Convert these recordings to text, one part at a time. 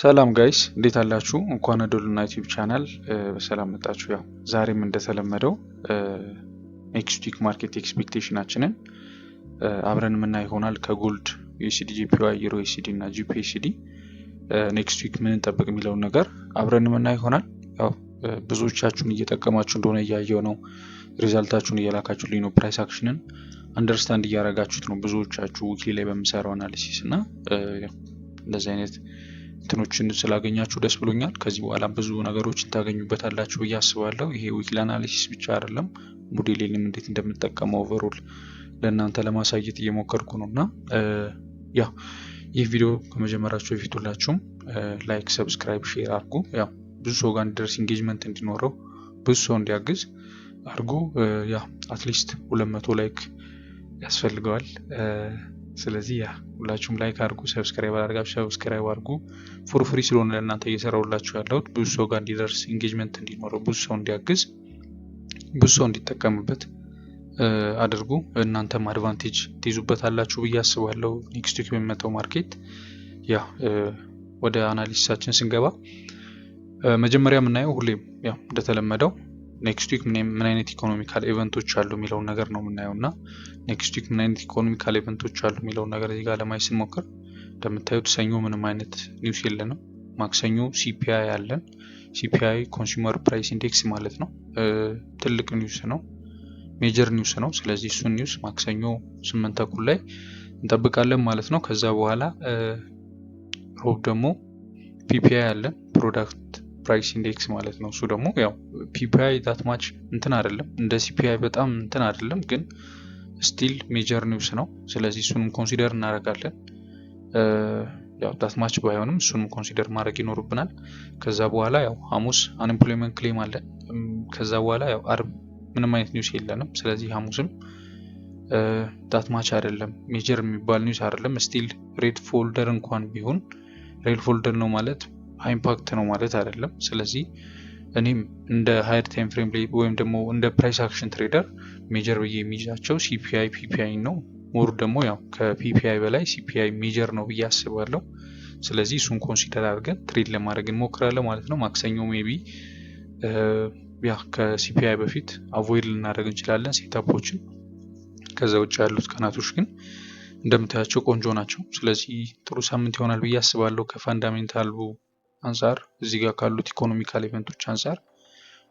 ሰላም ጋይስ እንዴት አላችሁ? እንኳን ወደ ሉና ዩቲዩብ ቻናል በሰላም መጣችሁ። ያው ዛሬም እንደተለመደው ኔክስት ዊክ ማርኬት ኤክስፔክቴሽናችንን አብረን የምናይ ይሆናል። ከጎልድ ዩኤስዲ፣ ጂፒዋይ፣ ዩሮ ዩኤስዲ እና ጂፒዩኤስዲ ኔክስት ዊክ ምን እንጠብቅ የሚለውን ነገር አብረን የምናይ ይሆናል። ያው ብዙዎቻችሁን እየጠቀማችሁ እንደሆነ እያየው ነው። ሪዛልታችሁን እየላካችሁልኝ ነው። ፕራይስ አክሽንን አንደርስታንድ እያደረጋችሁት ነው ብዙዎቻችሁ ዊክሊ ላይ በምሰራው አናሊሲስ እና እንደዚህ አይነት እንትኖችን ስላገኛችሁ ደስ ብሎኛል። ከዚህ በኋላ ብዙ ነገሮችን ታገኙበታላችሁ ብዬ አስባለሁ። ይሄ ዊክሊ አናሊሲስ ብቻ አይደለም፣ ሞዴሌንም እንዴት እንደምጠቀመው ኦቨርኦል ለእናንተ ለማሳየት እየሞከርኩ ነው እና ያው ይህ ቪዲዮ ከመጀመራችሁ በፊት ሁላችሁም ላይክ፣ ሰብስክራይብ፣ ሼር አድርጉ። ያው ብዙ ሰው ጋር እንዲደርስ ኢንጌጅመንት እንዲኖረው ብዙ ሰው እንዲያግዝ አድርጉ። ያው አትሊስት 200 ላይክ ያስፈልገዋል። ስለዚህ ያ ሁላችሁም ላይክ አድርጉ፣ ሰብስክራይብ አድርጋችሁ ሰብስክራይብ አድርጉ። ፎር ፍሪ ስለሆነ ለእናንተ እየሰራሁላችሁ ያለሁት ብዙ ሰው ጋር እንዲደርስ ኢንጌጅመንት እንዲኖረው ብዙ ሰው እንዲያግዝ ብዙ ሰው እንዲጠቀምበት አድርጉ። እናንተም አድቫንቴጅ ትይዙበታላችሁ ብዬ አስባለሁ። ኔክስት ዊክ በሚመጣው ማርኬት ያ ወደ አናሊሲሳችን ስንገባ መጀመሪያ የምናየው ሁሌም ያው እንደተለመደው ኔክስት ዊክ ምን አይነት ኢኮኖሚካል ኢቨንቶች አሉ የሚለውን ነገር ነው የምናየው እና ኔክስት ዊክ ምን አይነት ኢኮኖሚካል ኢቨንቶች አሉ የሚለውን ነገር እዚህ ጋር ለማየት ስንሞክር እንደምታዩት ሰኞ ምንም አይነት ኒውስ የለንም። ማክሰኞ ሲፒአይ አለን። ሲፒአይ ኮንሱመር ፕራይስ ኢንዴክስ ማለት ነው። ትልቅ ኒውስ ነው፣ ሜጀር ኒውስ ነው። ስለዚህ እሱን ኒውስ ማክሰኞ 8 ተኩል ላይ እንጠብቃለን ማለት ነው። ከዛ በኋላ ሮብ ደግሞ ፒፒአይ አለን፣ ፕሮዳክት ፕራይስ ኢንዴክስ ማለት ነው። እሱ ደግሞ ያው ፒፒአይ ዳት ማች እንትን አይደለም፣ እንደ ሲፒአይ በጣም እንትን አይደለም፣ ግን ስቲል ሜጀር ኒውስ ነው። ስለዚህ እሱንም ኮንሲደር እናደርጋለን። ያው ዳት ማች ባይሆንም እሱንም ኮንሲደር ማድረግ ይኖርብናል። ከዛ በኋላ ያው ሐሙስ አንኤምፕሎይመንት ክሌም አለን። ከዛ በኋላ ያው አርብ ምንም አይነት ኒውስ የለንም። ስለዚህ ሐሙስም ዳት ማች አይደለም፣ ሜጀር የሚባል ኒውስ አይደለም። ስቲል ሬድ ፎልደር እንኳን ቢሆን ሬድ ፎልደር ነው ማለት ኢምፓክት ነው ማለት አይደለም። ስለዚህ እኔም እንደ ሃየር ታይም ፍሬም ላይ ወይም ደግሞ እንደ ፕራይስ አክሽን ትሬደር ሜጀር ብዬ የሚይዛቸው ሲፒአይ ፒፒአይ ነው። ሞር ደግሞ ያው ከፒፒአይ በላይ ሲፒአይ ሜጀር ነው ብዬ አስባለሁ። ስለዚህ እሱን ኮንሲደር አድርገን ትሬድ ለማድረግ እንሞክራለን ማለት ነው። ማክሰኞ ሜቢ ያ ከሲፒአይ በፊት አቮይድ ልናደርግ እንችላለን ሴታፖችን። ከዛ ውጭ ያሉት ቀናቶች ግን እንደምታያቸው ቆንጆ ናቸው። ስለዚህ ጥሩ ሳምንት ይሆናል ብዬ አስባለሁ። ከፋንዳሜንታሉ አንጻር እዚህ ጋር ካሉት ኢኮኖሚካል ኢቨንቶች አንጻር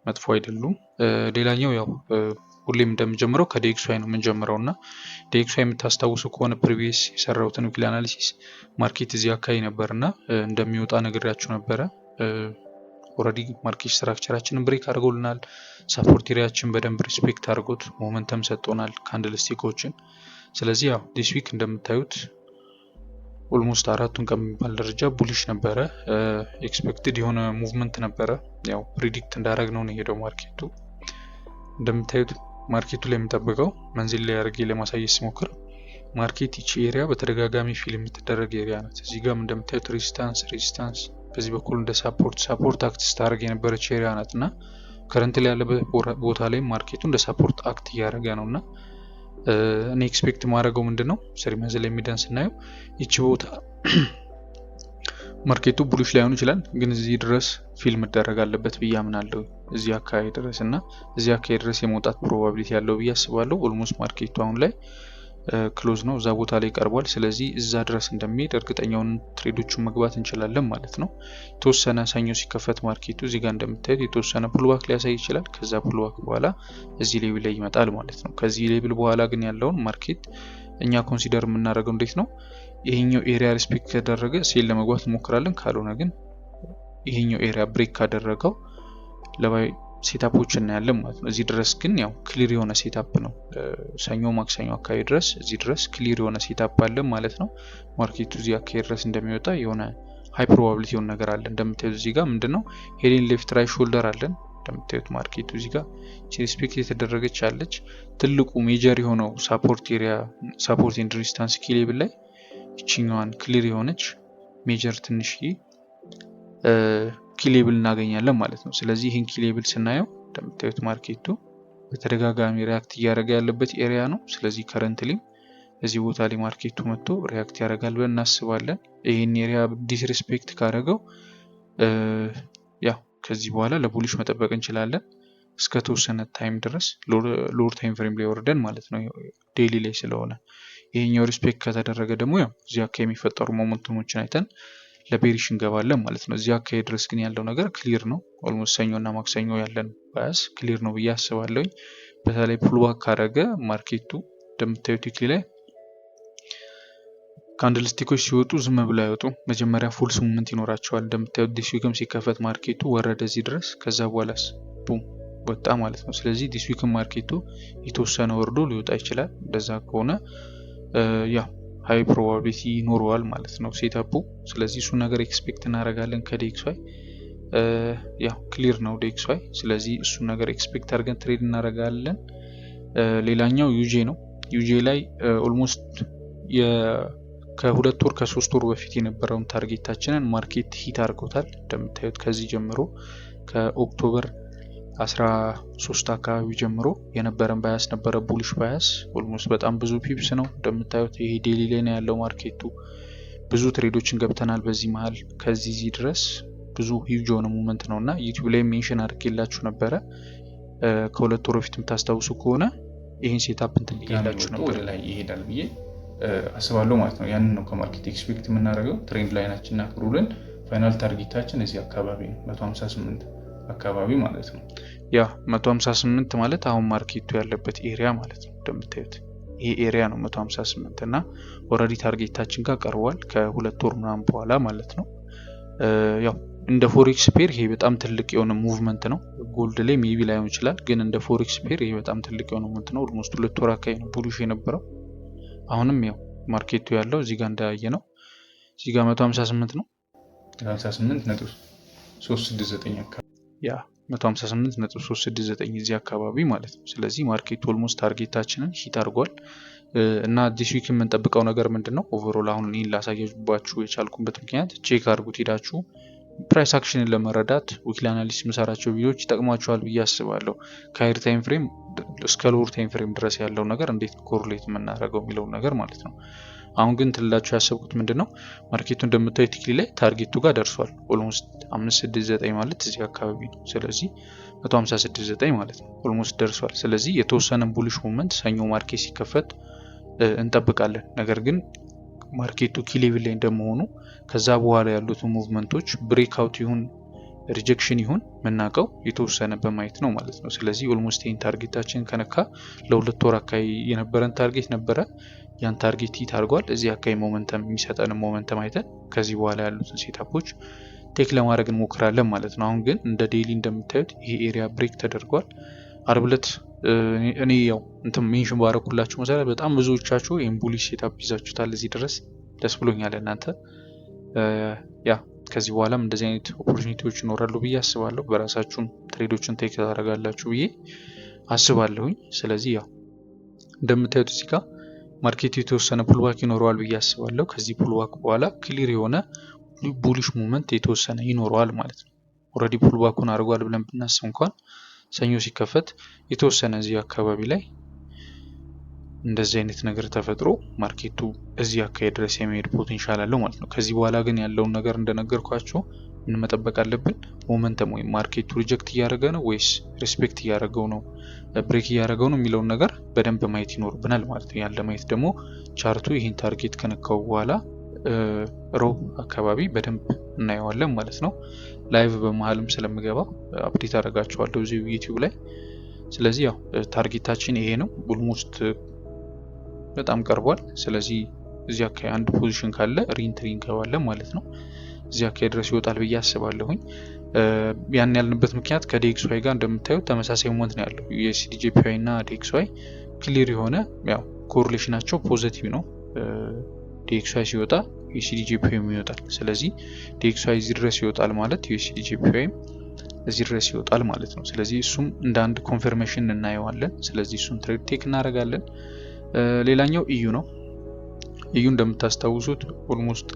መጥፎ አይደሉም። ሌላኛው ያው ሁሌም እንደምጀምረው ከዴክስዋይ ነው የምንጀምረው እና ዴክስዋይ የምታስታውሱ ከሆነ ፕሪቪየስ የሰራሁትን ዊክሊ አናሊሲስ ማርኬት እዚህ አካባቢ ነበር እና እንደሚወጣ ነግሬያችሁ ነበረ። ኦልሬዲ ማርኬት ስትራክቸራችንን ብሬክ አድርጎልናል። ሳፖርት ኤሪያችን በደንብ ሪስፔክት አድርጎት ሞመንተም ሰጥቶናል ካንድል ስቲኮችን። ስለዚህ ያው ዲስ ዊክ እንደምታዩት ኦልሞስት አራቱን ከሚባል ደረጃ ቡሊሽ ነበረ። ኤክስፔክትድ የሆነ ሙቭመንት ነበረ። ያው ፕሪዲክት እንዳደረግነው ነው የሄደው ማርኬቱ። እንደምታዩት ማርኬቱ ላይ የምጠብቀው መንዚል ላይ አድርጌ ለማሳየት ሲሞክር ማርኬት ይቺ ኤሪያ በተደጋጋሚ ፊል የምትደረግ ኤሪያ ናት። እዚህ ጋር እንደምታዩት ሬዚስታንስ በዚህ በኩል እንደ ሳፖርት አክት ስታደርግ የነበረች ኤሪያ ናት እና ከረንት ላይ ያለበት ቦታ ላይ ማርኬቱ እንደ ሳፖርት አክት እያደረገ ነው እና እኔ ኤክስፔክት ማድረገው ምንድነው ስሪ መንዝል ላይ የሚደንስ እናየው ይቺ ቦታ ማርኬቱ ቡሊሽ ላይሆን ይችላል፣ ግን እዚህ ድረስ ፊልም መደረግ አለበት ብዬ አምናለሁ። እዚህ አካባቢ ድረስ እና እዚህ አካባቢ ድረስ የመውጣት ፕሮባቢሊቲ ያለው ብዬ አስባለሁ። ኦልሞስት ማርኬቱ አሁን ላይ ክሎዝ ነው፣ እዛ ቦታ ላይ ቀርቧል። ስለዚህ እዛ ድረስ እንደሚሄድ እርግጠኛውን ትሬዶቹን መግባት እንችላለን ማለት ነው። የተወሰነ ሰኞ ሲከፈት ማርኬቱ እዚህ ጋር እንደምታዩት የተወሰነ ፑልባክ ሊያሳይ ይችላል። ከዛ ፑልባክ በኋላ እዚህ ሌብል ላይ ይመጣል ማለት ነው። ከዚህ ሌብል በኋላ ግን ያለውን ማርኬት እኛ ኮንሲደር የምናደርገው እንዴት ነው? ይሄኛው ኤሪያ ሪስፔክት ካደረገ ሴል ለመግባት እንሞክራለን። ካልሆነ ግን ይሄኛው ኤሪያ ብሬክ ካደረገው ለባይ ሴታፖች እናያለን ማለት ነው። እዚህ ድረስ ግን ያው ክሊር የሆነ ሴታፕ ነው። ሰኞ ማክሰኞ አካባቢ ድረስ እዚህ ድረስ ክሊር የሆነ ሴታፕ አለ ማለት ነው። ማርኬቱ እዚህ አካባቢ ድረስ እንደሚወጣ የሆነ ሃይ ፕሮባቢሊቲ የሆነ ነገር አለ። እንደምታዩት እዚህ ጋር ምንድነው ሄዲንግ ሌፍት ራይት ሾልደር አለን። እንደምታዩት ማርኬቱ እዚህ ጋር ሪስፔክት የተደረገች ያለች ትልቁ ሜጀር የሆነው ሳፖርት ኤሪያ ሳፖርት ኤንድ ሬዚስታንስ ኪ ሌብል ላይ ይችኛዋን ክሊር የሆነች ሜጀር ትንሽዬ ኪ ሌብል እናገኛለን ማለት ነው። ስለዚህ ይህን ኪ ሌብል ስናየው እንደምታዩት ማርኬቱ በተደጋጋሚ ሪያክት እያደረገ ያለበት ኤሪያ ነው። ስለዚህ ከረንትሊ እዚህ ቦታ ላይ ማርኬቱ መጥቶ ሪያክት ያደርጋል ብለን እናስባለን። ይሄን ኤሪያ ዲስሪስፔክት ካደረገው ያው ከዚህ በኋላ ለቡሊሽ መጠበቅ እንችላለን እስከ ተወሰነ ታይም ድረስ ሎወር ታይም ፍሬም ላይ ወርደን ማለት ነው ዴይሊ ላይ ስለሆነ። ይሄኛው ሪስፔክት ከተደረገ ደግሞ ያው እዚህ አካባቢ የሚፈጠሩ ሞመንቱሞችን አይተን ለቤሪሽ እንገባለን ማለት ነው። እዚህ አካባቢ ድረስ ግን ያለው ነገር ክሊር ነው። ኦልሞስት ሰኞና ማክሰኞ ያለን ባያስ ክሊር ነው ብዬ አስባለሁኝ። በተለይ ፑልባክ ካደረገ ማርኬቱ እንደምታዩት ዊክሊ ላይ ካንድልስቲኮች ሲወጡ ዝም ብለው አይወጡም። መጀመሪያ ፉል ሙቭመንት ይኖራቸዋል። እንደምታዩት ዲስ ዊክም ሲከፈት ማርኬቱ ወረደ እዚህ ድረስ፣ ከዛ በኋላስ ቡም ወጣ ማለት ነው። ስለዚህ ዲስ ዊክም ማርኬቱ የተወሰነ ወርዶ ሊወጣ ይችላል። እንደዛ ከሆነ ያው ሃይ ፕሮባቢሊቲ ይኖረዋል ማለት ነው ሴታፑ። ስለዚህ እሱ ነገር ኤክስፔክት እናደርጋለን ከዴክስዋይ። ያው ክሊር ነው ዴክስዋይ። ስለዚህ እሱ ነገር ኤክስፔክት አድርገን ትሬድ እናደርጋለን። ሌላኛው ዩጄ ነው። ዩጄ ላይ ኦልሞስት ከ2 ወር ከ3 ወር በፊት የነበረውን ታርጌታችንን ማርኬት ሂት አድርጎታል። እንደምታዩት ከዚህ ጀምሮ ከኦክቶበር 13 አካባቢ ጀምሮ የነበረን ባያስ ነበረ ቡሊሽ ባያስ። ኦልሞስት በጣም ብዙ ፒፕስ ነው እንደምታዩት። ይሄ ዴሊ ላይ ነው ያለው ማርኬቱ። ብዙ ትሬዶችን ገብተናል በዚህ መሃል ከዚህ ድረስ ብዙ ሂውጅ የሆነ ሞመንት ነውና ዩቲዩብ ላይ ሜንሽን አድርጌላችሁ ነበረ። ከ2 ወር በፊት የምታስታውሱ ከሆነ ይሄን ሴታፕ እንትን ብያላችሁ ነበር። ወደ ላይ ይሄዳል ብዬ አስባለሁ ማለት ነው። ያንን ነው ከማርኬት ኤክስፔክት የምናደርገው። ትሬንድ ላይናችንና ክሩልን ፋይናል ታርጌታችን እዚህ አካባቢ ነው 158 አካባቢ ማለት ነው። ያ 158 ማለት አሁን ማርኬቱ ያለበት ኤሪያ ማለት ነው። እንደምታዩት ይሄ ኤሪያ ነው 158 እና ኦልሬዲ ታርጌታችን ጋር ቀርቧል ከ2 ወር ምናምን በኋላ ማለት ነው። ያው እንደ ፎሬክስ ፔር ይሄ በጣም ትልቅ የሆነ ሙቭመንት ነው። ጎልድ ላይ ሜቢ ላይሆን ይችላል፣ ግን እንደ ፎሬክስ ፔር ይሄ በጣም ትልቅ የሆነ ሙቭመንት ነው። ኦልሞስት 2 ወር አካባቢ ነው ቡሊሽ የነበረው። አሁንም ያው ማርኬቱ ያለው እዚህ ጋር እንዳያየ ነው። እዚህ ጋር 158 ነው 158.369 አካባቢ ያ 158.369 እዚህ አካባቢ ማለት ነው። ስለዚህ ማርኬቱ ኦልሞስት ታርጌታችንን ሂት አድርጓል እና ዲስ ዊክ የምንጠብቀው ነገር ምንድነው? ኦቨርኦል አሁን እኔን ላሳያችሁ የቻልኩበት ምክንያት ቼክ አድርጉት ሄዳችሁ ፕራይስ አክሽንን ለመረዳት ዊክሊ አናሊሲስ መሰራቸው ቪዲዮዎች ይጠቅሟቸዋል ብዬ አስባለሁ። ከሃይር ታይም ፍሬም እስከ ሎወር ታይም ፍሬም ድረስ ያለው ነገር እንዴት ኮሪሌት የምናደርገው የሚለው ነገር ማለት ነው። አሁን ግን ትልላችሁ ያሰብኩት ምንድነው ማርኬቱ እንደምታዩት ዊክሊ ላይ ታርጌቱ ጋር ደርሷል። ኦልሞስት 569 ማለት እዚህ አካባቢ ነው። ስለዚህ 156.9 ማለት ነው ኦልሞስት ደርሷል። ስለዚህ የተወሰነ ቡሊሽ ሞመንት ሰኞ ማርኬት ሲከፈት እንጠብቃለን። ነገር ግን ማርኬቱ ኪ ሌቭል ላይ እንደመሆኑ ከዛ በኋላ ያሉት ሙቭመንቶች ብሬክአውት ይሁን ሪጀክሽን ይሁን መናቀው የተወሰነ በማየት ነው ማለት ነው። ስለዚህ ኦልሞስት ይሄን ታርጌታችን ከነካ ለ2 ወር አካባቢ የነበረን ታርጌት ነበረ። ያን ታርጌት ሂት አድርጓል። እዚህ አካባቢ ሞመንተም የሚሰጠን ሞመንተም አይተን ከዚህ በኋላ ያሉትን ሴታፖች ቴክ ለማድረግ እንሞክራለን ማለት ነው። አሁን ግን እንደ ዴይሊ እንደምታዩት ይሄ ኤሪያ ብሬክ ተደርጓል። አርብ ዕለት እኔ ያው እንትን ሜንሽን ባረኩላችሁ መሰረት በጣም ብዙዎቻችሁ ይሄን ቡሊሽ ሴታፕ ይዛችሁታል እዚህ ድረስ። ደስ ብሎኛል እናንተ። ያ ከዚህ በኋላም እንደዚህ አይነት ኦፖርቹኒቲዎች ይኖራሉ ብዬ አስባለሁ። በራሳችሁም ትሬዶችን ቴክ ታደርጋላችሁ ብዬ አስባለሁኝ። ስለዚህ ያው እንደምታዩት እዚህ ጋር ማርኬቱ የተወሰነ ፑልባክ ይኖረዋል ብዬ አስባለሁ። ከዚህ ፑልባክ በኋላ ክሊር የሆነ ቡሊሽ ሙቭመንት የተወሰነ ይኖረዋል ማለት ነው። ኦልሬዲ ፑልባኩን አድርጓል ብለን ብናስብ እንኳን ሰኞ ሲከፈት የተወሰነ እዚህ አካባቢ ላይ እንደዚህ አይነት ነገር ተፈጥሮ ማርኬቱ እዚህ አካባቢ ድረስ የሚሄድ ፖቴንሻል አለው ማለት ነው። ከዚህ በኋላ ግን ያለውን ነገር እንደነገርኳችሁ ምን መጠበቅ አለብን? ሞመንተም ወይም ማርኬቱ ሪጀክት እያደረገ ነው ወይስ ሪስፔክት እያደረገው ነው፣ ብሬክ እያደረገው ነው የሚለውን ነገር በደንብ ማየት ይኖርብናል ማለት ነው። ያን ለማየት ደግሞ ቻርቱ ይህን ታርጌት ከነካው በኋላ ሮብ አካባቢ በደንብ እናየዋለን ማለት ነው። ላይቭ በመሀልም ስለምገባ አፕዴት አደርጋችኋለሁ እዚህ ዩቲዩብ ላይ። ስለዚህ ያው ታርጌታችን ይሄ ነው። ኦልሞስት በጣም ቀርቧል። ስለዚህ እዚህ አካባቢ አንድ ፖዚሽን ካለ ሪንትሪ እንገባለን ማለት ነው። እዚህ አካባቢ ድረስ ይወጣል ብዬ አስባለሁኝ። ያን ያልንበት ምክንያት ከዲኤክስዋይ ጋር እንደምታዩት ተመሳሳይ ሞመንት ነው ያለው። ዩኤስዲጂፒዋይ እና ዲኤክስዋይ ክሊር የሆነ ያው ኮሪሌሽናቸው ፖዚቲቭ ነው። ዲኤክስዋይ ሲወጣ ዩኤስዲጂፒዋይ ይወጣል። ስለዚህ ዲኤክስዋይ እዚህ ድረስ ይወጣል ማለት ዩኤስዲጂፒዋይ እዚህ ድረስ ይወጣል ማለት ነው። ስለዚህ እሱም እንደ አንድ ኮንፈርሜሽን እናየዋለን። ስለዚህ እሱን ትሬድ ቴክ እናደርጋለን። ሌላኛው ኢዩ ነው። ኢዩ እንደምታስታውሱት ኦልሞስት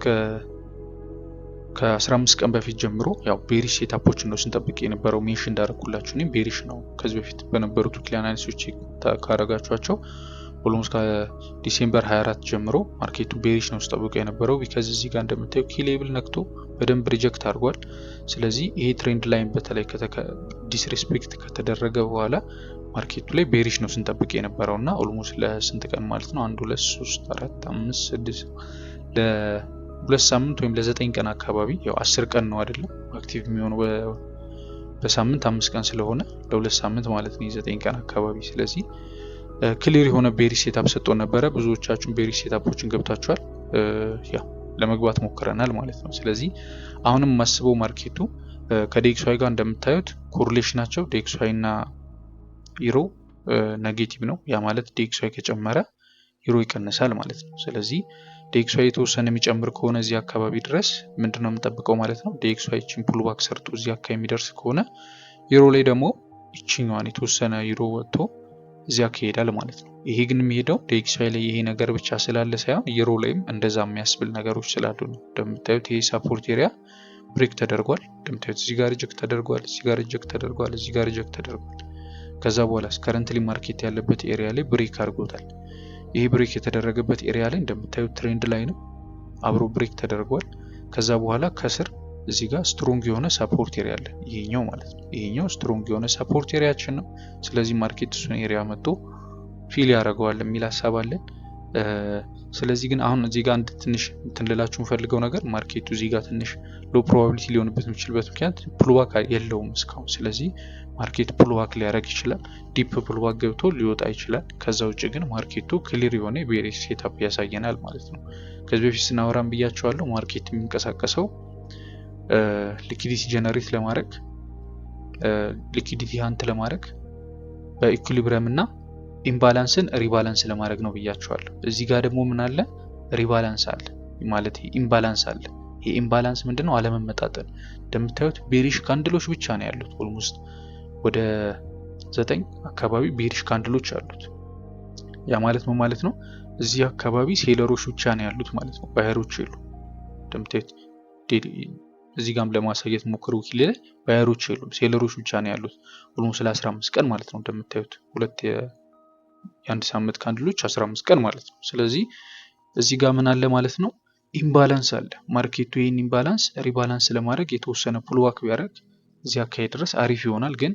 ከ15 ቀን በፊት ጀምሮ ያው ቤሪሽ ሴታፖች ነው ስንጠብቅ የነበረው። ሜንሽን እንዳደረኩላችሁ እኔም ቤሪሽ ነው ከዚህ በፊት በነበሩት ዊክሊ አናሊሲሶች ካረጋችኋቸው ኦልሞስት ከዲሴምበር 24 ጀምሮ ማርኬቱ ቤሪሽ ነው ሲጠብቅ የነበረው። ቢካዝ እዚህ ጋር እንደምታዩ ኪ ሌብል ነክቶ በደንብ ሪጀክት አድርጓል። ስለዚህ ይሄ ትሬንድ ላይን በተለይ ዲስሪስፔክት ከተደረገ በኋላ ማርኬቱ ላይ ቤሪሽ ነው ስንጠብቅ የነበረው እና ኦልሞስት ለስንት ቀን ማለት ነው 1 2 3 4 5 6 ለሁለት ሳምንት ወይም ለ9 ቀን አካባቢ ያው 10 ቀን ነው አይደለም አክቲቭ የሚሆነው በሳምንት 5 ቀን ስለሆነ ለ2 ሳምንት ማለት ነው 9 ቀን አካባቢ። ስለዚህ ክሊር የሆነ ቤሪሽ ሴታፕ ሰጥቶ ነበረ። ብዙዎቻችሁን ቤሪሽ ሴታፖችን ገብታችኋል፣ ያው ለመግባት ሞክረናል ማለት ነው። ስለዚህ አሁንም ማስበው ማርኬቱ ከዴክስዋይ ጋር እንደምታዩት ኮሪሌሽናቸው ዴክስዋይ እና ዩሮ ኔጌቲቭ ነው። ያ ማለት ዴክስዋይ ከጨመረ ዩሮ ይቀንሳል ማለት ነው። ስለዚህ ዴክስዋይ የተወሰነ የሚጨምር ከሆነ እዚህ አካባቢ ድረስ ምንድነው የምንጠብቀው ማለት ነው። ዴክስዋይ ቺን ፑልባክ ሰርቶ እዚህ አካባቢ የሚደርስ ከሆነ ዩሮ ላይ ደግሞ ይችኛዋን የተወሰነ ዩሮ ወጥቶ እዚያ ከሄዳል ማለት ነው። ይሄ ግን የሚሄደው ዴክስዋይ ላይ ይሄ ነገር ብቻ ስላለ ሳይሆን ዩሮ ላይም እንደዛ የሚያስብል ነገሮች ስላሉ ነው። እንደምታዩት ይሄ ሳፖርት ኤሪያ ብሬክ ተደርጓል። እንደምታዩት እዚህ ጋር ሪጀክት ተደርጓል፣ እዚህ ጋር ሪጀክት ተደርጓል፣ እዚህ ጋር ሪጀክት ተደርጓል። ከዛ በኋላ ከረንትሊ ማርኬት ያለበት ኤሪያ ላይ ብሬክ አድርጎታል። ይሄ ብሬክ የተደረገበት ኤሪያ ላይ እንደምታዩት ትሬንድ ላይ ነው አብሮ ብሬክ ተደርጓል። ከዛ በኋላ ከስር እዚህ ጋር ስትሮንግ የሆነ ሰፖርት ኤሪያ አለ፣ ይሄኛው ማለት ነው። ይሄኛው ስትሮንግ የሆነ ሰፖርት ኤሪያችን ነው። ስለዚህ ማርኬት እሱን ኤሪያ መጥቶ ፊል ያደርገዋል የሚል ሀሳብ አለን። ስለዚህ ግን አሁን እዚህ ጋር አንድ ትንሽ እንትን ልላችሁ የምፈልገው ነገር ማርኬቱ እዚህ ጋር ትንሽ ሎ ፕሮባቢሊቲ ሊሆንበት የሚችልበት ምክንያት ፑልባክ የለውም እስካሁን። ስለዚህ ማርኬት ፑልባክ ሊያደርግ ይችላል፣ ዲፕ ፑልባክ ገብቶ ሊወጣ ይችላል። ከዛ ውጭ ግን ማርኬቱ ክሊር የሆነ ቤሪሽ ሴታፕ ያሳየናል ማለት ነው። ከዚህ በፊት ስናወራም ብያቸዋለሁ። ማርኬት የሚንቀሳቀሰው ሊኩዲቲ ጀነሬት ለማድረግ ሊኩዲቲ ሃንት ለማድረግ በኢኩሊብሪየም እና ኢምባላንስን ሪባላንስ ለማድረግ ነው ብያቸዋለሁ። እዚህ ጋር ደግሞ ምን አለ? ሪባላንስ አለ ማለት ኢምባላንስ አለ። ይሄ ኢምባላንስ ምንድነው? አለመመጣጠን። እንደምታዩት ቤሪሽ ካንድሎች ብቻ ነው ያሉት። ኦልሞስት ወደ 9 አካባቢ ቤሪሽ ካንድሎች አሉት። ያ ማለት ምን ማለት ነው? እዚህ አካባቢ ሴለሮች ብቻ ነው ያሉት ማለት ነው። ባየሮች የሉ። እንደምታዩት እዚህ ጋርም ለማሳየት ሞክሩ ኪል ላይ ባየሮች የሉ፣ ሴለሮች ብቻ ነው ያሉት። ኦልሞስት ለ15 ቀን ማለት ነው። እንደምታዩት ሁለት የአንድ ሳምንት ካንድሎች 15 ቀን ማለት ነው። ስለዚህ እዚህ ጋር ምን አለ ማለት ነው? ኢምባላንስ አለ። ማርኬቱ ይሄን ኢምባላንስ ሪባላንስ ለማድረግ የተወሰነ ፑልባክ ቢያደርግ እዚህ አካባቢ ድረስ አሪፍ ይሆናል። ግን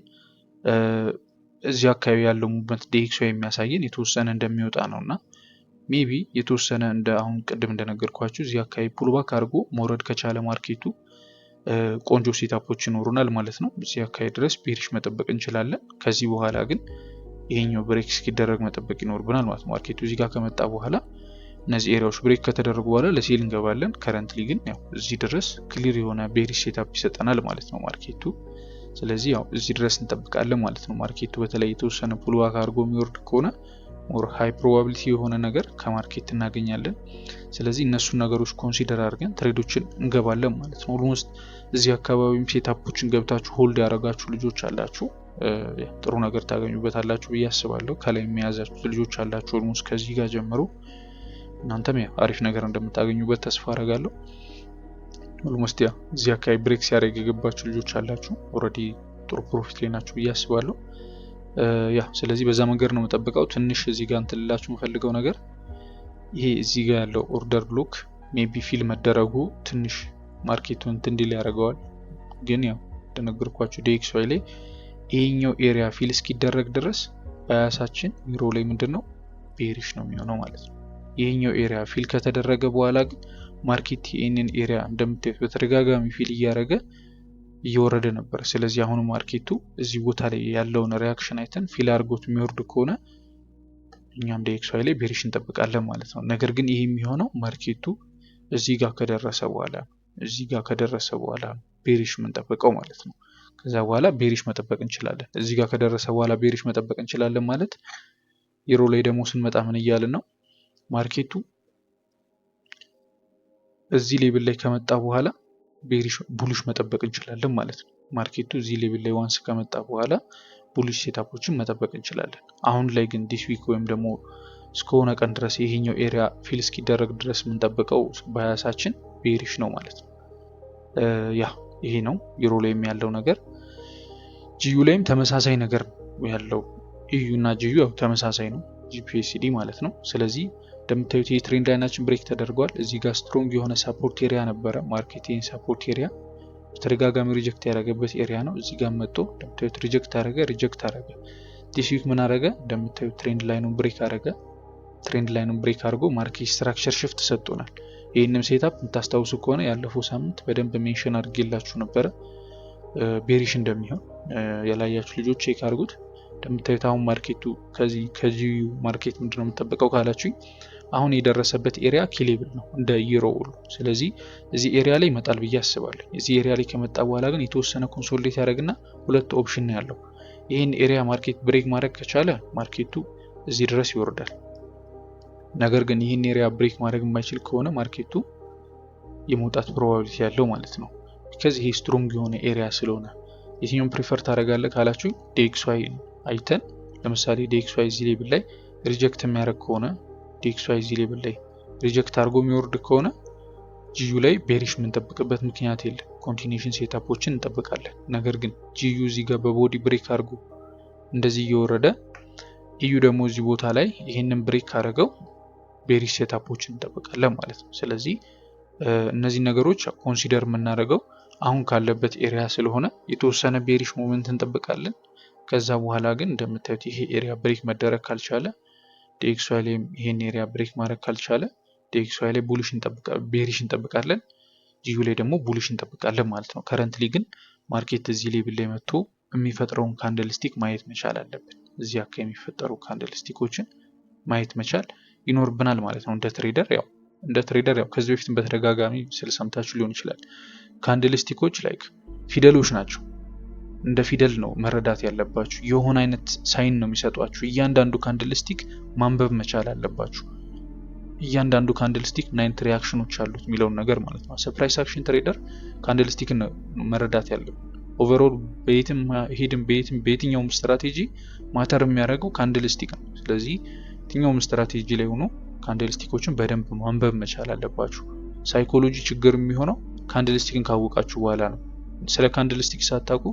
እዚህ አካባቢ ያለው ሙቭመንት ዴክስዋይ የሚያሳየን የተወሰነ እንደሚወጣ ነውና ሜቢ የተወሰነ እንደ አሁን ቅድም እንደነገርኳችሁ እዚህ አካባቢ ፑልባክ አድርጎ መውረድ ከቻለ ማርኬቱ ቆንጆ ሴታፖች ይኖሩናል ማለት ነው። እዚህ አካባቢ ድረስ ቤሪሽ መጠበቅ እንችላለን። ከዚህ በኋላ ግን ይሄኛው ብሬክ እስኪደረግ መጠበቅ ይኖርብናል ማለት ነው። ማርኬቱ እዚህ ጋር ከመጣ በኋላ እነዚህ ኤሪያዎች ብሬክ ከተደረጉ በኋላ ለሴል እንገባለን። ከረንትሊ ግን ያው እዚህ ድረስ ክሊር የሆነ ቤሪሽ ሴታፕ ይሰጠናል ማለት ነው ማርኬቱ። ስለዚህ ያው እዚህ ድረስ እንጠብቃለን ማለት ነው። ማርኬቱ በተለይ የተወሰነ ፑልባክ አድርጎ የሚወርድ ከሆነ ሞር ሃይ ፕሮባቢሊቲ የሆነ ነገር ከማርኬት እናገኛለን። ስለዚህ እነሱን ነገሮች ኮንሲደር አድርገን ትሬዶችን እንገባለን ማለት ነው። ኦልሞስት እዚህ አካባቢም ሴታፖችን ገብታችሁ ሆልድ ያደረጋችሁ ልጆች አላችሁ፣ ጥሩ ነገር ታገኙበታላችሁ ብዬ አስባለሁ። ከላይ የሚያዛችሁ ልጆች አላችሁ ኦልሞስት ከዚህ ጋር ጀምሮ እናንተም ያው አሪፍ ነገር እንደምታገኙበት ተስፋ አደርጋለሁ። ኦልሞስት ያው እዚህ አካባቢ ብሬክ ሲያደርግ የገባችሁ ልጆች አላችሁ፣ ኦልሬዲ ጥሩ ፕሮፊት ላይ ናችሁ ብዬ አስባለሁ። ያ ስለዚህ በዛ መንገድ ነው የምጠብቀው። ትንሽ እዚህ ጋር እንትን ልላችሁ የምፈልገው ነገር ይሄ እዚህ ጋር ያለው ኦርደር ብሎክ ሜቢ ፊል መደረጉ ትንሽ ማርኬቱን እንትን እንዲል ያደርገዋል። ግን ያው እንደነገርኳችሁ ዴክስዋይ ላይ ይሄኛው ኤሪያ ፊል እስኪደረግ ድረስ ባያሳችን ዩሮ ላይ ምንድነው ቤሪሽ ነው የሚሆነው ማለት ነው። ይሄኛው ኤሪያ ፊል ከተደረገ በኋላ ግን ማርኬት ይሄንን ኤሪያ እንደምታዩት በተደጋጋሚ ፊል እያደረገ እየወረደ ነበር። ስለዚህ አሁን ማርኬቱ እዚህ ቦታ ላይ ያለውን ሪያክሽን አይተን ፊል አድርጎት የሚወርድ ከሆነ እኛም ዴክስዋይ ላይ ቤሪሽ እንጠብቃለን ማለት ነው። ነገር ግን ይሄ የሚሆነው ማርኬቱ እዚህ ጋር ከደረሰ በኋላ ቤሪሽ የምንጠብቀው ማለት ነው። ከዛ በኋላ ቤሪሽ መጠበቅ እንችላለን። እዚህ ጋር ከደረሰ በኋላ ቤሪሽ መጠበቅ እንችላለን ማለት ዩሮ ላይ ደግሞ ስንመጣ ምን እያልን ነው? ማርኬቱ እዚህ ሌብል ላይ ከመጣ በኋላ ቡሊሽ መጠበቅ እንችላለን ማለት ነው። ማርኬቱ እዚህ ሌብል ላይ ዋንስ ከመጣ በኋላ ቡሊሽ ሴታፖችን መጠበቅ እንችላለን። አሁን ላይ ግን ዲስ ዊክ ወይም ደግሞ እስከሆነ ቀን ድረስ ይሄኛው ኤሪያ ፊል እስኪደረግ ድረስ የምንጠብቀው ባያሳችን ቤሪሽ ነው ማለት ነው። ያ ይሄ ነው ዩሮ ላይም ያለው ነገር። ጂዩ ላይም ተመሳሳይ ነገር ያለው ኢዩ እና ጂዩ ያው ተመሳሳይ ነው። ጂፒኤስዲ ማለት ነው። ስለዚህ እንደምታዩት ይህ ትሬንድ ላይናችን ብሬክ ተደርጓል። እዚህ ጋር ስትሮንግ የሆነ ሳፖርት ኤሪያ ነበረ። ማርኬቲንግ ሳፖርት ኤሪያ በተደጋጋሚ ሪጀክት ያደረገበት ኤሪያ ነው። እዚህ ጋር መጥቶ እንደምታዩት ሪጀክት አደረገ። ዲስ ዊክ ምን አደረገ? እንደምታዩት ትሬንድ ላይኑን ብሬክ አደረገ። ትሬንድ ላይኑን ብሬክ አድርጎ ማርኬት ስትራክቸር ሽፍት ሰጥቶናል። ይህንም ሴታፕ የምታስታውሱ ከሆነ ያለፈው ሳምንት በደንብ ሜንሽን አድርጌላችሁ ነበረ ቤሪሽ እንደሚሆን። ያላያችሁ ልጆች ቼክ አድርጉት። እንደምታዩት አሁን ማርኬቱ ከዚህ ማርኬት ምንድነው የምጠብቀው ካላችሁኝ አሁን የደረሰበት ኤሪያ ኪሌብል ነው እንደ ዩሮ ሁሉ። ስለዚህ እዚህ ኤሪያ ላይ ይመጣል ብዬ አስባለሁ። እዚህ ኤሪያ ላይ ከመጣ በኋላ ግን የተወሰነ ኮንሶሊዴት ያደርግና ሁለት ኦፕሽን ነው ያለው። ይህን ኤሪያ ማርኬት ብሬክ ማድረግ ከቻለ ማርኬቱ እዚህ ድረስ ይወርዳል። ነገር ግን ይህን ኤሪያ ብሬክ ማድረግ የማይችል ከሆነ ማርኬቱ የመውጣት ፕሮባቢሊቲ ያለው ማለት ነው። ከዚህ ይሄ ስትሮንግ የሆነ ኤሪያ ስለሆነ የትኛውን ፕሪፈር ታደርጋለህ ካላችሁ ዲኤክስዋይ አይተን ለምሳሌ ዲኤክስዋይ እዚህ ሌብል ላይ ሪጀክት የሚያደርግ ከሆነ ዲኤክስዋይ እዚህ ሌብል ላይ ሪጀክት አድርጎ የሚወርድ ከሆነ ጂዩ ላይ ቤሪሽ የምንጠብቅበት ምክንያት የለም። ኮንቲኒዩሽን ሴታፖችን እንጠብቃለን። ነገር ግን ጂዩ እዚህ ጋር በቦዲ ብሬክ አድርጎ እንደዚህ እየወረደ ኢዩ ደግሞ እዚህ ቦታ ላይ ይህንን ብሬክ አድርገው ቤሪሽ ሴታፖችን እንጠብቃለን ማለት ነው። ስለዚህ እነዚህ ነገሮች ኮንሲደር የምናደርገው አሁን ካለበት ኤሪያ ስለሆነ የተወሰነ ቤሪሽ ሞመንት እንጠብቃለን። ከዛ በኋላ ግን እንደምታዩት ይሄ ኤሪያ ብሬክ መደረግ ካልቻለ ዲኤክስዋይ ላይ ይሄን ኤሪያ ብሬክ ማድረግ ካልቻለ ዲኤክስዋይ ላይ ቡሊሽ ቤሪሽ እንጠብቃለን። ጂዩ ላይ ደግሞ ቡሊሽ እንጠብቃለን ማለት ነው። ከረንትሊ ግን ማርኬት እዚህ ሌብል ላይ መጥቶ የሚፈጥረውን ካንድልስቲክ ማየት መቻል አለብን። እዚህ አካባቢ የሚፈጠሩ ካንድልስቲኮችን ማየት መቻል ይኖርብናል ማለት ነው። እንደ ትሬደር ያው ከዚህ በፊት በተደጋጋሚ ስለሰምታችሁ ሊሆን ይችላል። ካንድልስቲኮች ላይክ ፊደሎች ናቸው። እንደ ፊደል ነው መረዳት ያለባችሁ። የሆነ አይነት ሳይን ነው የሚሰጧችሁ። እያንዳንዱ ካንድልስቲክ ማንበብ መቻል አለባችሁ። እያንዳንዱ ካንድልስቲክ ምን አይነት ሪያክሽኖች አሉት የሚለውን ነገር ማለት ነው። ፕራይስ አክሽን ትሬደር ካንድልስቲክን መረዳት ያለብን። ኦቨርኦል በየትኛውም ስትራቴጂ ማተር የሚያደርገው ካንድልስቲክ ነው። ስለዚህ የትኛውም ስትራቴጂ ላይ ሆኖ ካንድልስቲኮችን በደንብ ማንበብ መቻል አለባችሁ። ሳይኮሎጂ ችግር የሚሆነው ካንድልስቲክን ካወቃችሁ በኋላ ነው። ስለ ካንድልስቲክ ሳታውቁ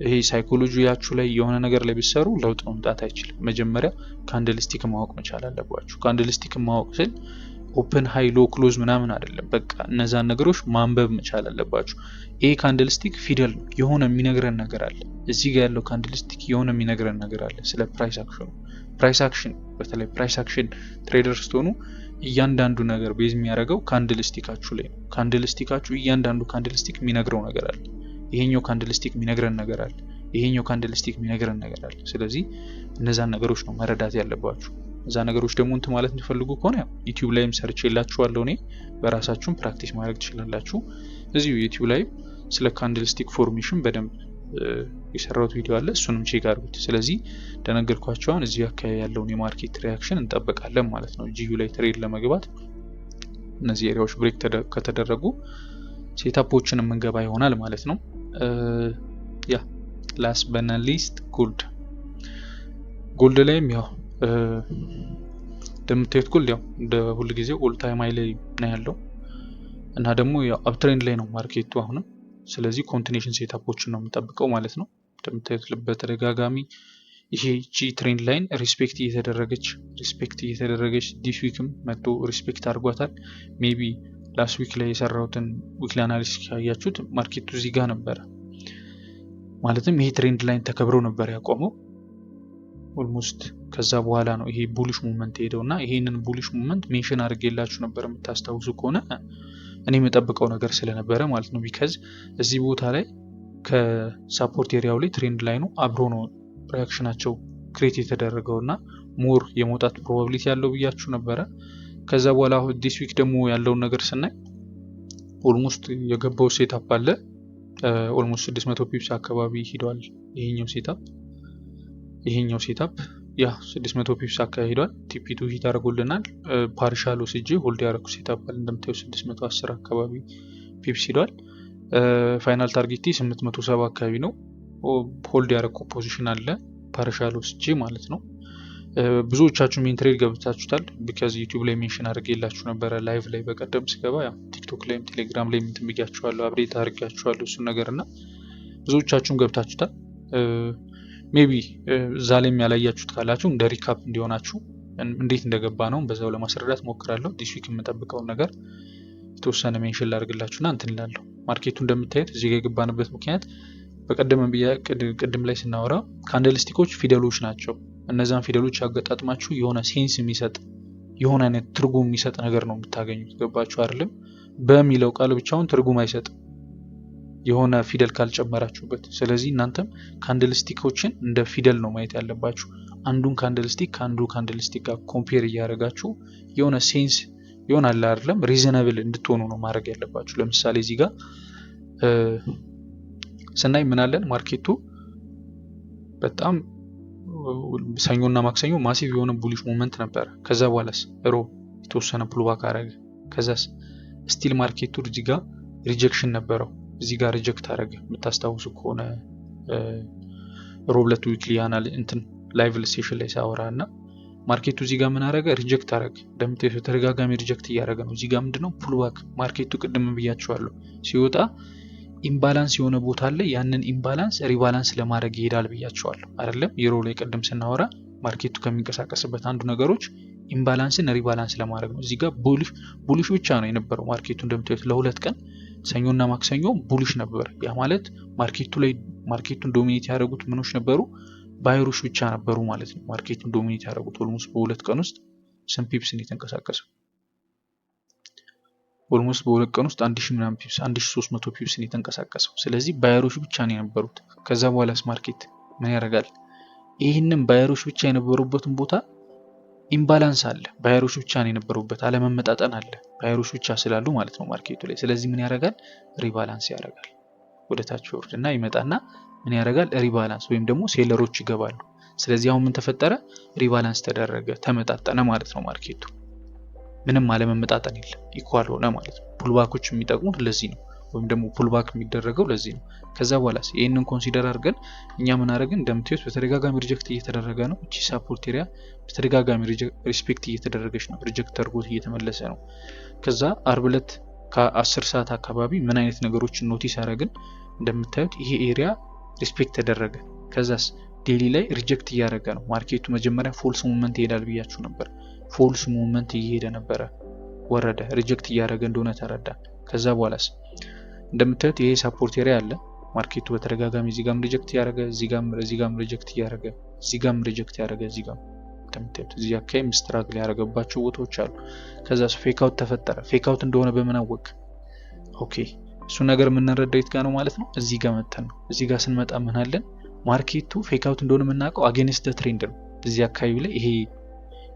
ይሄ ሳይኮሎጂያችሁ ላይ የሆነ ነገር ላይ ቢሰሩ ለውጥ መምጣት አይችልም። መጀመሪያ ካንድልስቲክ ማወቅ መቻል አለባችሁ። ካንድልስቲክ ማወቅ ስል ኦፕን ሃይ ሎ ክሎዝ ምናምን አይደለም። በቃ እነዛን ነገሮች ማንበብ መቻል አለባችሁ። ይሄ ካንድልስቲክ ፊደል ነው። የሆነ የሚነግረን ነገር አለ። እዚህ ጋር ያለው ካንድልስቲክ የሆነ የሚነግረን ነገር አለ ስለ ፕራይስ አክሽኑ። ፕራይስ አክሽን በተለይ ፕራይስ አክሽን ትሬደር ስትሆኑ እያንዳንዱ ነገር ቤዝ የሚያደርገው ካንድልስቲካችሁ ላይ ነው። ካንድልስቲካችሁ እያንዳንዱ ካንድልስቲክ የሚነግረው ነገር አለ። ይሄኛው ካንድልስቲክ የሚነግረን ነገር አለ። ይሄኛው ካንድልስቲክ የሚነግረን ነገር አለ። ስለዚህ እነዛን ነገሮች ነው መረዳት ያለባችሁ። እዛ ነገሮች ደግሞ እንትን ማለት እንፈልጉ ከሆነ ዩቲዩብ ላይም ሰርች የላችኋለሁ። እኔ በራሳችሁም ፕራክቲስ ማድረግ ትችላላችሁ። እዚሁ ዩቲዩብ ላይ ስለ ካንድልስቲክ ፎርሜሽን በደንብ የሰራሁት ቪዲዮ አለ። እሱንም ቼክ አድርጉት። ስለዚህ እንደነገርኳችሁ አሁን እዚህ አካባቢ ያለውን የማርኬት ሪያክሽን እንጠብቃለን ማለት ነው። ጂዩ ላይ ትሬድ ለመግባት እነዚህ ኤሪያዎች ብሬክ ከተደረጉ ሴታፖችን የምንገባ ይሆናል ማለት ነው። ላስት በት ኖት ሊስት ጎልድ ላይም ያው እንደምታዩት ጎልድ ያው እንደ ሁሉ ጊዜው ኦል ታይም ሃይ ላይ ነው ያለው እና ደግሞ ያው አፕ ትሬንድ ላይ ነው ማርኬቱ አሁንም። ስለዚህ ኮንቲኒዩሽን ሴታፖችን ነው የምንጠብቀው ማለት ነው። እንደምታዩት በተደጋጋሚ ይሄ ትሬንድ ላይን ሪስፔክት እየተደረገች ዲስ ዊክም መጥቶ ሪስፔክት አድርጓታል። ሜቢ ላስት ዊክ ላይ የሰራሁትን ዊክሊ አናሊሲስ ካያችሁት ማርኬቱ እዚህ ጋር ነበረ። ማለትም ይሄ ትሬንድ ላይን ተከብሮ ነበር ያቆመው ኦልሞስት። ከዛ በኋላ ነው ይሄ ቡሊሽ ሙቭመንት ሄደውና ይሄንን ቡሊሽ ሙቭመንት ሜንሽን አድርጌላችሁ ነበር የምታስታውሱ ከሆነ እኔ የምጠብቀው ነገር ስለነበረ ማለት ነው። ቢካዝ እዚህ ቦታ ላይ ከሳፖርት ኤሪያው ላይ ትሬንድ ላይኑ አብሮ ነው ሪያክሽናቸው ክሬት የተደረገውና ሞር የመውጣት ፕሮባቢሊቲ ያለው ብያችሁ ነበረ። ከዛ በኋላ ዲስ ዊክ ደግሞ ያለውን ነገር ስናይ ኦልሞስት የገባው ሴታፕ አለ። ኦልሞስት 600 ፒፕስ አካባቢ ሄዷል። ይሄኛው ሴታፕ ያ 600 ፒፕስ አካባቢ ሄዷል። ቲፒ2 ሂት አድርጎልናል። ፓርሻል ወስጄ ሆልድ ያደረኩ ሴታፕ አለ። እንደምታዩት 610 አካባቢ ፒፕስ ሄዷል። ፋይናል ታርጌት 870 አካባቢ ነው። ሆልድ ያደረኩ ፖዚሽን አለ ፓርሻል ወስጄ ማለት ነው። ብዙዎቻችሁ ሜን ትሬድ ገብታችሁታል። ቢካዝ ዩቲዩብ ላይ ሜንሽን አድርጌላችሁ ነበረ ላይቭ ላይ በቀደም ስገባ፣ ያው ቲክቶክ ላይም ቴሌግራም ላይ እንትን ብያችኋለሁ፣ አፕዴት አድርጋችኋለሁ እሱን ነገርና ብዙዎቻችሁም ገብታችሁታል። ሜቢ እዛ ላይም ያላያችሁት ካላችሁ እንደ ሪካፕ እንዲሆናችሁ እንዴት እንደገባ ነው በዛው ለማስረዳት ሞክራለሁ። ዲስ ዊክ የምጠብቀውን ነገር የተወሰነ ሜንሽን ላድርግላችሁና እንትን እላለሁ። ማርኬቱ እንደምታዩት እዚህ ጋር የገባንበት ምክንያት ቅድም ላይ ስናወራ ካንድልስቲኮች ፊደሎች ናቸው። እነዛን ፊደሎች ያገጣጥማችሁ የሆነ ሴንስ የሚሰጥ የሆነ አይነት ትርጉም የሚሰጥ ነገር ነው የምታገኙት። ገባችሁ አይደለም? በሚለው ቃል ብቻውን ትርጉም አይሰጥም የሆነ ፊደል ካልጨመራችሁበት። ስለዚህ እናንተም ካንድልስቲኮችን እንደ ፊደል ነው ማየት ያለባችሁ። አንዱን ካንድልስቲክ ከአንዱ ካንድልስቲክ ጋር ኮምፔር እያደረጋችሁ የሆነ ሴንስ ይሆናል አይደለም? ሪዘናብል እንድትሆኑ ነው ማድረግ ያለባችሁ። ለምሳሌ እዚህ ጋር ስናይ ምን አለን? ማርኬቱ በጣም ሰኞና ማክሰኞ ማሲቭ የሆነ ቡሊሽ ሞመንት ነበረ። ከዛ በኋላስ ሮብ የተወሰነ ፑልባክ አረገ። ከዛስ ስቲል ማርኬቱ እዚህ ጋር ሪጀክሽን ነበረው። እዚህ ጋር ሪጀክት አረገ። የምታስታውሱ ከሆነ ሮብ ዕለት ዊክሊ አናል እንትን ላይቭ ሴሽን ላይ ሳወራ እና ማርኬቱ እዚህ ጋር ምን አረገ? ሪጀክት አረገ። እንደምታዩት ተደጋጋሚ ሪጀክት እያደረገ ነው። እዚህ ጋር ምንድነው? ፑልባክ። ማርኬቱ ቅድም ብያችኋለሁ ሲወጣ ኢምባላንስ የሆነ ቦታ አለ። ያንን ኢምባላንስ ሪባላንስ ለማድረግ ይሄዳል ብያችኋለሁ አይደለም? ዩሮ ላይ ቅድም ስናወራ ማርኬቱ ከሚንቀሳቀስበት አንዱ ነገሮች ኢምባላንስን ሪባላንስ ለማድረግ ነው። እዚህ ጋር ቡሊሽ ብቻ ነው የነበረው ማርኬቱ። እንደምታዩት ለሁለት ቀን ሰኞና ማክሰኞ ቡሊሽ ነበር። ያ ማለት ማርኬቱን ዶሚኔት ያደረጉት ምኖች ነበሩ? ባየሮች ብቻ ነበሩ ማለት ነው። ማርኬቱን ዶሚኔት ያደረጉት ኦልሞስት በሁለት ቀን ውስጥ ስንት ፒፕስ ነው የተንቀሳቀሰው? ኦልሞስት በሁለት ቀን ውስጥ 1000 ምናምን ፒፕስ 1300 ፒፕስ ነው የተንቀሳቀሰው። ስለዚህ ባየሮች ብቻ ነው የነበሩት። ከዛ በኋላስ ማርኬት ምን ያደርጋል? ይህንን ባየሮች ብቻ የነበሩበትን ቦታ ኢምባላንስ አለ። ባየሮች ብቻ ነው የነበሩበት፣ አለመመጣጠን አለ። ባየሮች ብቻ ስላሉ ማለት ነው ማርኬቱ ላይ። ስለዚህ ምን ያደርጋል? ሪባላንስ ያደርጋል። ወደ ታች ወርድና ይመጣና ምን ያደርጋል? ሪባላንስ ወይም ደግሞ ሴለሮች ይገባሉ። ስለዚህ አሁን ምን ተፈጠረ? ሪባላንስ ተደረገ፣ ተመጣጠነ ማለት ነው ማርኬቱ። ምንም አለመመጣጠን የለም፣ ኢኳል ሆነ ማለት ነው። ፑልባኮች የሚጠቅሙት ለዚህ ነው፣ ወይም ደግሞ ፑልባክ የሚደረገው ለዚህ ነው። ከዛ በኋላስ ይሄንን ኮንሲደር አድርገን እኛ ምን አደረግን? እንደምታዩት በተደጋጋሚ ሪጀክት እየተደረገ ነው። እቺ ሳፖርት ኤሪያ በተደጋጋሚ ሪስፔክት እየተደረገች ነው። ሪጀክት ተርጎት እየተመለሰ ነው። ከዛ አርብ ዕለት ከ10 ሰዓት አካባቢ ምን አይነት ነገሮችን ኖቲስ አደረግን? እንደምታዩት ይሄ ኤሪያ ሪስፔክት ተደረገ። ከዛስ ዴሊ ላይ ሪጀክት እያደረገ ነው ማርኬቱ። መጀመሪያ ፎልስ ሙቭመንት ይሄዳል ብያችሁ ነበር። ፎልስ ሙቭመንት እየሄደ ነበረ፣ ወረደ፣ ሪጀክት እያደረገ እንደሆነ ተረዳ። ከዛ በኋላስ እንደምታዩት ይሄ ሳፖርት ኤሪያ አለ። ማርኬቱ በተደጋጋሚ እዚህ ጋርም ሪጀክት ያደረገ፣ እዚህ ጋርም ሪጀክት ያደረገ፣ እዚህ ጋርም ሪጀክት ያደረገ፣ እዚህ ጋር እንደምታዩት እዚህ አካባቢ ስትራግል ያደረገባቸው ቦታዎች አሉ። ከዛስ ፌክ አውት ተፈጠረ። ፌክ አውት እንደሆነ በምን አወቅ? ኦኬ እሱ ነገር የምንረዳው የት ጋር ነው ማለት ነው? እዚህ ጋር መተን ነው። እዚህ ጋር ስንመጣ ምን አለን? ማርኬቱ ፌክ አውት እንደሆነ የምናውቀው አጌንስት ትሬንድ ነው። እዚህ አካባቢ ላይ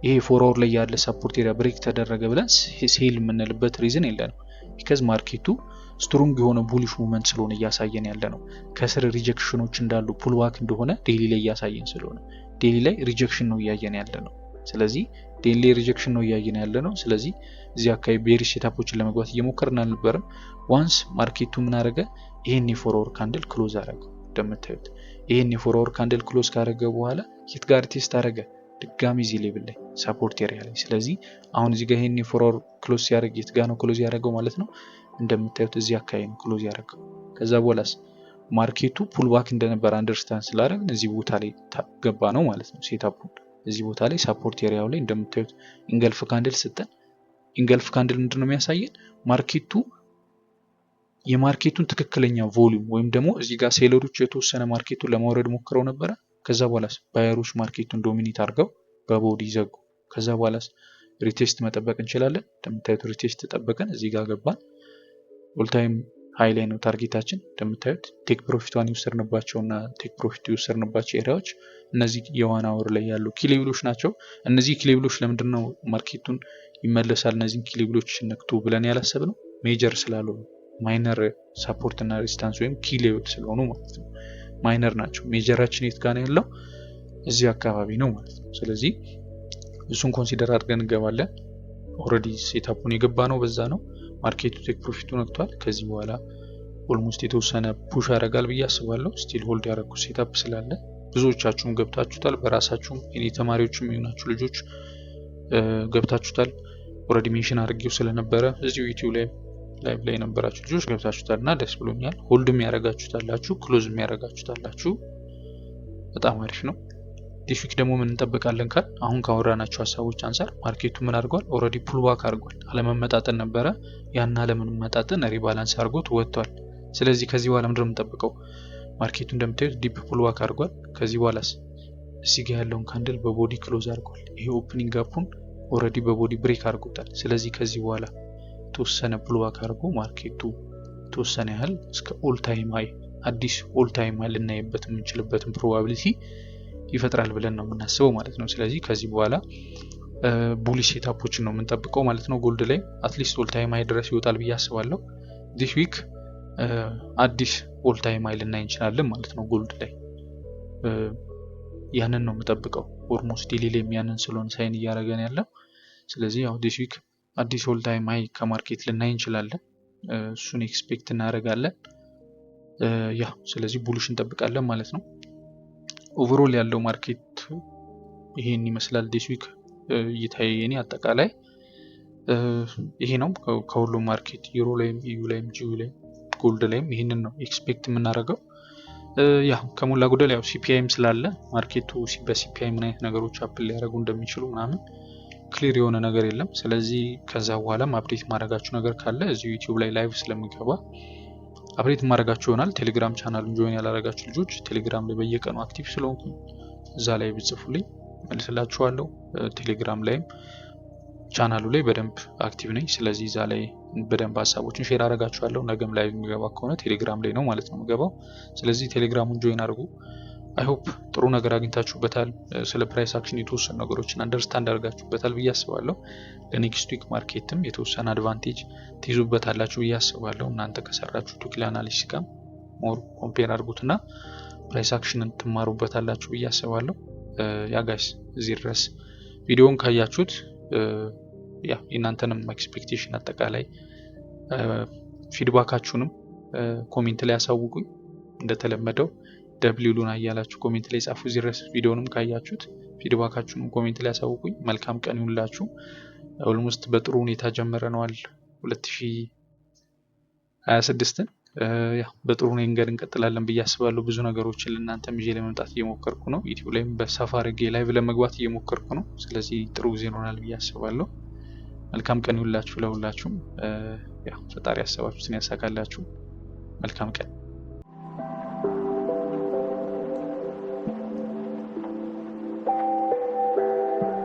ይሄ ፎርወርድ ላይ ያለ ሳፖርት ኤሪያ ብሬክ ተደረገ ብለን ሴል የምንልበት ሪዝን የለንም። ቢካዝ ማርኬቱ ስትሮንግ የሆነ ቡሊሽ ሙቭመንት ስለሆነ እያሳየን ያለ ነው። ከስር ሪጀክሽኖች እንዳሉ ፑልባክ እንደሆነ ዴሊ ላይ እያሳየን ስለሆነ ዴሊ ላይ ሪጀክሽን ነው እያየን ያለ ነው። ስለዚህ ዴሊ ላይ ሪጀክሽን ነው እያየን ያለ ነው። ስለዚህ እዚህ አካባቢ ቤሪሽ ሴታፖችን ለመግባት እየሞከርን አልነበረም። ዋንስ ማርኬቱ ምን አደረገ? ይሄን የፎርወርድ ካንድል ክሎዝ አደረገ። እንደምታዩት ይሄን የፎርወርድ ካንድል ክሎዝ ካደረገ በኋላ ሂት ጋር ቴስት አደረገ ድጋሚ እዚህ ሌቭል ላይ ሳፖርት ኤሪያ ላይ። ስለዚህ አሁን እዚህ ጋር ይሄን የፎርወርድ ክሎዝ ሲያደርግ የት ጋር ነው ክሎዝ ያደረገው ማለት ነው? እንደምታዩት እዚህ አካባቢ ነው ክሎዝ ያደረገው። ከዛ በኋላስ ማርኬቱ ፑልባክ እንደነበር አንደርስታንድ ስላደረግን እዚህ ቦታ ላይ ገባ ነው ማለት ነው። ሴታፑን እዚህ ቦታ ላይ ሳፖርት ኤሪያው ላይ እንደምታዩት ኢንገልፍ ካንድል ስጠን። ኢንገልፍ ካንድል ምንድነው የሚያሳየን? ማርኬቱ የማርኬቱን ትክክለኛ ቮሊዩም ወይም ደግሞ እዚህ ጋር ሴለሮች የተወሰነ ማርኬቱን ለማውረድ ሞክረው ነበረ። ከዛ በኋላስ ባየሮች ማርኬቱን ዶሚኔት አድርገው በቦዲ ዘጉ። ከዛ በኋላስ ሪቴስት መጠበቅ እንችላለን። እንደምታዩት ሪቴስት ተጠበቀን እዚህ ጋር ገባን። ኦልታይም ሃይ ላይ ነው ታርጌታችን። እንደምታዩት ቴክ ፕሮፊቷን የወሰድንባቸውና ቴክ ፕሮፊት የወሰድንባቸው ኤሪያዎች እነዚህ የዋን አወር ላይ ያሉ ኪሌብሎች ናቸው። እነዚህ ኪሌብሎች ለምንድነው ማርኬቱን ይመለሳል እነዚህን ኪሌብሎች ነክቶ ብለን ያላሰብነው? ሜጀር ስላሉ ማይነር ሳፖርት እና ሬዚስታንስ ወይም ኪሌብል ስለሆኑ ማለት ነው። ማይነር ናቸው። ሜጀራችን የት ጋር ነው ያለው? እዚህ አካባቢ ነው ማለት ነው። ስለዚህ እሱን ኮንሲደር አድርገን እንገባለን። ኦልሬዲ ሴታፑን የገባ ነው በዛ ነው። ማርኬቱ ቴክ ፕሮፊቱ ነክቷል። ከዚህ በኋላ ኦልሞስት የተወሰነ ፑሽ ያደርጋል ብዬ አስባለሁ። ስቲል ሆልድ ያደረኩት ሴታፕ ስላለ ብዙዎቻችሁም ገብታችሁታል። በራሳችሁም የኔ ተማሪዎችም የሆናችሁ ልጆች ገብታችሁታል። ኦልሬዲ ሜንሽን አድርጌው ስለነበረ እዚሁ ዩቲዩብ ላይ ላይቭ ላይ የነበራችሁ ልጆች ገብታችሁታልና ደስ ብሎኛል። ሆልድም ያደርጋችሁታላችሁ፣ ክሎዝም ያደርጋችሁታላችሁ። በጣም አሪፍ ነው። ዲስ ዊክ ደግሞ ምን እንጠብቃለን ካል አሁን ካወራናቸው ሀሳቦች አንፃር ማርኬቱ ምን አድርጓል? ኦልሬዲ ፑል ባክ አድርጓል። አለመመጣጠን ነበረ። ያን አለመመጣጠን ሪባላንስ አድርጎት ወጥቷል። ስለዚህ ከዚህ በኋላ ምንድነው የምንጠብቀው? ማርኬቱ እንደምታዩት ዲፕ ፑል ባክ አድርጓል። ከዚህ በኋላስ እዚህ ጋር ያለውን ካንድል በቦዲ ክሎዝ አድርጓል። ይሄ ኦፕኒንግ ጋፑን ኦልሬዲ በቦዲ ብሬክ አድርጎታል። ስለዚህ ከዚህ በኋላ ተወሰነ ፑል ባክ አድርጎ ማርኬቱ ተወሰነ ያህል እስከ ኦል ታይም ሃይ አዲስ ኦል ታይም ሃይ ልናይበት የምንችልበትን ፕሮባቢሊቲ ይፈጥራል ብለን ነው የምናስበው ማለት ነው። ስለዚህ ከዚህ በኋላ ቡሊሽ ሴታፖችን ነው የምንጠብቀው ማለት ነው። ጎልድ ላይ አትሊስት ኦል ታይም ሃይ ድረስ ይወጣል ብዬ አስባለሁ። ዲስ ዊክ አዲስ ኦል ታይም ሃይ ልናይ እንችላለን ማለት ነው ጎልድ ላይ። ያንን ነው የምጠብቀው። ኦልሞስት ዴሊ ላይ ያንን ስለሆነ ሳይን እያደረገን ያለው። ስለዚህ ያው ዲስ ዊክ አዲስ ኦል ታይም ሃይ ከማርኬት ልናይ እንችላለን። እሱን ኤክስፔክት እናደርጋለን። ያ ስለዚህ ቡሊሽ እንጠብቃለን ማለት ነው። ኦቨርኦል ያለው ማርኬት ይሄን ይመስላል። ዲስ ዊክ እየታየኝ አጠቃላይ ይሄ ነው። ከሁሉም ማርኬት ዩሮ ላይም ኢዩ ላይም ጂዩ ላይም ጎልድ ላይም ይሄንን ነው ኤክስፔክት የምናደርገው። ያ ከሞላ ጎደል ያው ሲፒአይም ስላለ ማርኬቱ በሲፒአይ ምን አይነት ነገሮች አፕል ሊያደርጉ እንደሚችሉ ምናምን ክሊር የሆነ ነገር የለም። ስለዚህ ከዛ በኋላም አፕዴት ማድረጋችሁ ነገር ካለ እዚህ ዩቲዩብ ላይ ላይቭ ስለሚገባ አፕዴት ማድረጋችሁ ይሆናል። ቴሌግራም ቻናሉን ጆይን ያላደረጋችሁ ልጆች ቴሌግራም ላይ በየቀኑ አክቲቭ ስለሆንኩ እዛ ላይ ብጽፉልኝ መልስላችኋለሁ። ቴሌግራም ላይም ቻናሉ ላይ በደንብ አክቲቭ ነኝ። ስለዚህ እዛ ላይ በደንብ ሀሳቦችን ሼር አደርጋችኋለሁ። ነገም ላይ የሚገባ ከሆነ ቴሌግራም ላይ ነው ማለት ነው የምገባው። ስለዚህ ቴሌግራሙን ጆይን አድርጉ። አይ ሆፕ ጥሩ ነገር አግኝታችሁበታል። ስለ ፕራይስ አክሽን የተወሰኑ ነገሮችን አንደርስታንድ አድርጋችሁበታል ብዬ አስባለሁ። ለኔክስት ዊክ ማርኬትም የተወሰነ አድቫንቴጅ ትይዙበታላችሁ ብዬ አስባለሁ። እናንተ ከሰራችሁት ዊክሊ አናሊሲስ ጋር ሞር ኮምፔር አድርጉትና ፕራይስ አክሽንን ትማሩበታላችሁ ብዬ አስባለሁ። ያ ጋይስ እዚህ ድረስ ቪዲዮውን ካያችሁት ያ የእናንተንም ኤክስፔክቴሽን አጠቃላይ ፊድባካችሁንም ኮሜንት ላይ ያሳውቁኝ። እንደተለመደው ደብሊውሉን አያላችሁ ኮሜንት ላይ ጻፉ። እዚህ ድረስ ቪዲዮንም ካያችሁት ፊድባካችሁንም ኮሜንት ላይ ያሳውቁኝ። መልካም ቀን ይሁንላችሁ። ኦልሞስት በጥሩ ሁኔታ ጀምረናል 2026ን። ያ በጥሩ መንገድ እንቀጥላለን ብዬ አስባለሁ። ብዙ ነገሮችን ለእናንተም ይዤ ለመምጣት እየሞከርኩ ነው። ዩቲዩብ ላይም በሰፋ አድርጌ ላይቭ ለመግባት እየሞከርኩ ነው። ስለዚህ ጥሩ ጊዜ ይሆናል ብዬ አስባለሁ። መልካም ቀን ይሁንላችሁ ለሁላችሁም። ያ ፈጣሪ ያሰባችሁትን ያሳካላችሁ። መልካም ቀን